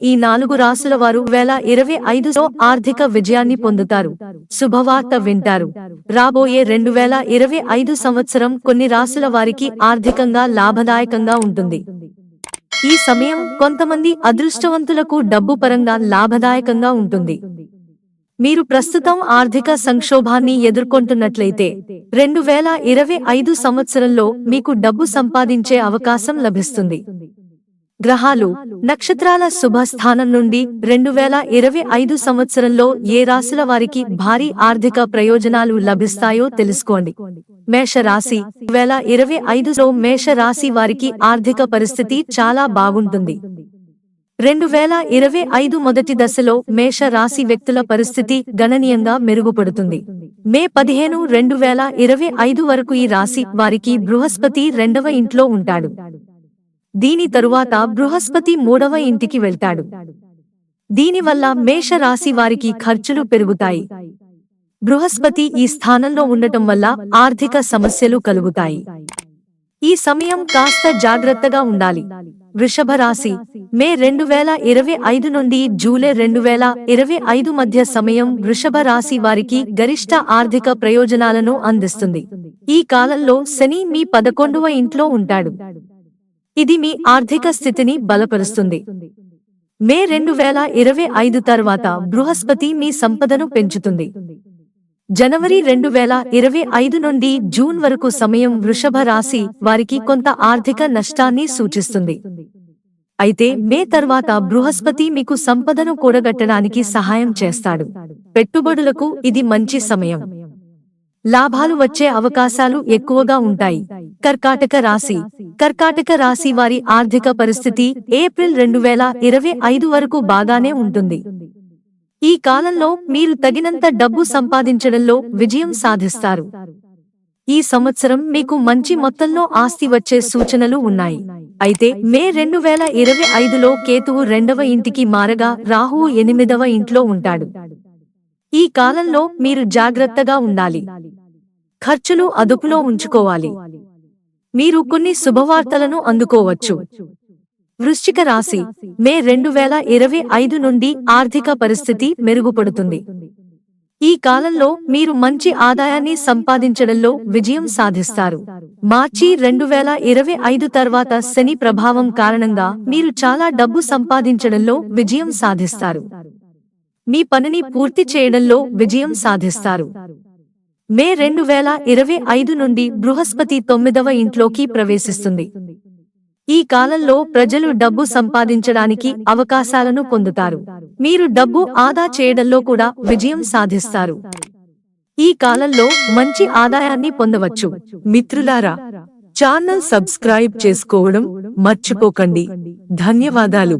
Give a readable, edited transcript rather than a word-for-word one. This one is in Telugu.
ఈ 4 రాసుల వారు 2025లో ఆర్థిక విజయాన్ని పొందుతారు. శుభవార్త వింటారు. రాబోయే 2025 సంవత్సరం కొన్ని రాసుల వారికి ఆర్థికంగా లాభదాయకంగా ఉంటుంది. ఈ సమయం కొంతమంది అదృష్టవంతులకు డబ్బు పరంగా లాభదాయకంగా ఉంటుంది. మీరు ప్రస్తుతం ఆర్థిక సంక్షోభాన్ని ఎదుర్కొంటున్నట్లయితే 2025 సంవత్సరంలో మీకు డబ్బు సంపాదించే అవకాశం లభిస్తుంది. గ్రహాలు, నక్షత్రాల శుభ స్థానం నుండి 2025 సంవత్సరంలో ఏ రాశుల వారికి భారీ ఆర్థిక ప్రయోజనాలు లభిస్తాయో తెలుసుకోండి. మేషరాశి 2025లో మేష రాశి వారికి ఆర్థిక పరిస్థితి చాలా బాగుంటుంది. 2025 మొదటి దశలో మేష రాశి వ్యక్తుల పరిస్థితి గణనీయంగా మెరుగుపడుతుంది. మే 15, 2025 వరకు ఈ రాశి వారికి బృహస్పతి 2వ ఇంట్లో ఉంటాడు. దీని తరువాత బృహస్పతి 3వ ఇంటికి వెళ్తాడు. దీనివల్ల మేష రాశి వారికి ఖర్చులు పెరుగుతాయి. బృహస్పతి ఈ స్థానంలో ఉండటం వల్ల ఆర్థిక సమస్యలు కలుగుతాయి. ఈ సమయం కాస్త జాగ్రత్తగా ఉండాలి. వృషభ రాశి మే 2025 నుండి జూలై 2025 మధ్య సమయం వృషభ రాశి వారికి గరిష్ట ఆర్థిక ప్రయోజనాలను అందిస్తుంది. ఈ కాలంలో శని మీ 11వ ఇంట్లో ఉంటాడు. ఇది మీ ఆర్థిక స్థితిని బలపరుస్తుంది. మే 2025 తర్వాత బృహస్పతి మీ సంపదను పెంచుతుంది. జనవరి 2025 నుండి జూన్ వరకు సమయం వృషభ రాశి వారికి కొంత ఆర్థిక నష్టాన్ని సూచిస్తుంది. అయితే మే తర్వాత బృహస్పతి మీకు సంపదను కూడగట్టడానికి సహాయం చేస్తాడు. పెట్టుబడులకు ఇది మంచి సమయం. లాభాలు వచ్చే అవకాశాలు ఎక్కువగా ఉంటాయి. కర్కాటక రాశి వారి ఆర్థిక పరిస్థితి ఏప్రిల్ 2025 వరకు బాగానే ఉంటుంది. ఈ కాలంలో మీరు తగినంత డబ్బు సంపాదించడంలో విజయం సాధిస్తారు. ఈ సంవత్సరం మీకు మంచి మొత్తంలో ఆస్తి వచ్చే సూచనలు ఉన్నాయి. అయితే మే 2025లో కేతువు 2వ ఇంటికి మారగా రాహువు 8వ ఇంట్లో ఉంటాడు. ఈ కాలంలో మీరు జాగ్రత్తగా ఉండాలి. ఖర్చులు అదుపులో ఉంచుకోవాలి. మీరు కొన్ని శుభవార్తలను అందుకోవచ్చు. వృశ్చిక రాశి మే 2025 నుండి ఆర్థిక పరిస్థితి మెరుగుపడుతుంది. ఈ కాలంలో మీరు మంచి ఆదాయాన్ని సంపాదించడంలో విజయం సాధిస్తారు. మార్చి 2025 తర్వాత శని ప్రభావం కారణంగా మీరు చాలా డబ్బు సంపాదించడంలో విజయం సాధిస్తారు. మీ పనిని పూర్తి చేయడంలో విజయం సాధిస్తారు. మే 2025 నుండి బృహస్పతి 9వ ఇంట్లోకి ప్రవేశిస్తుంది. ఈ కాలంలో ప్రజలు డబ్బు సంపాదించడానికి అవకాశాలను పొందుతారు. మీరు డబ్బు ఆదా చేయడంలో కూడా విజయం సాధిస్తారు. ఈ కాలంలో మంచి ఆదాయాన్ని పొందవచ్చు. మిత్రులారా, ఛానల్ సబ్స్క్రైబ్ చేసుకోవడం మర్చిపోకండి. ధన్యవాదాలు.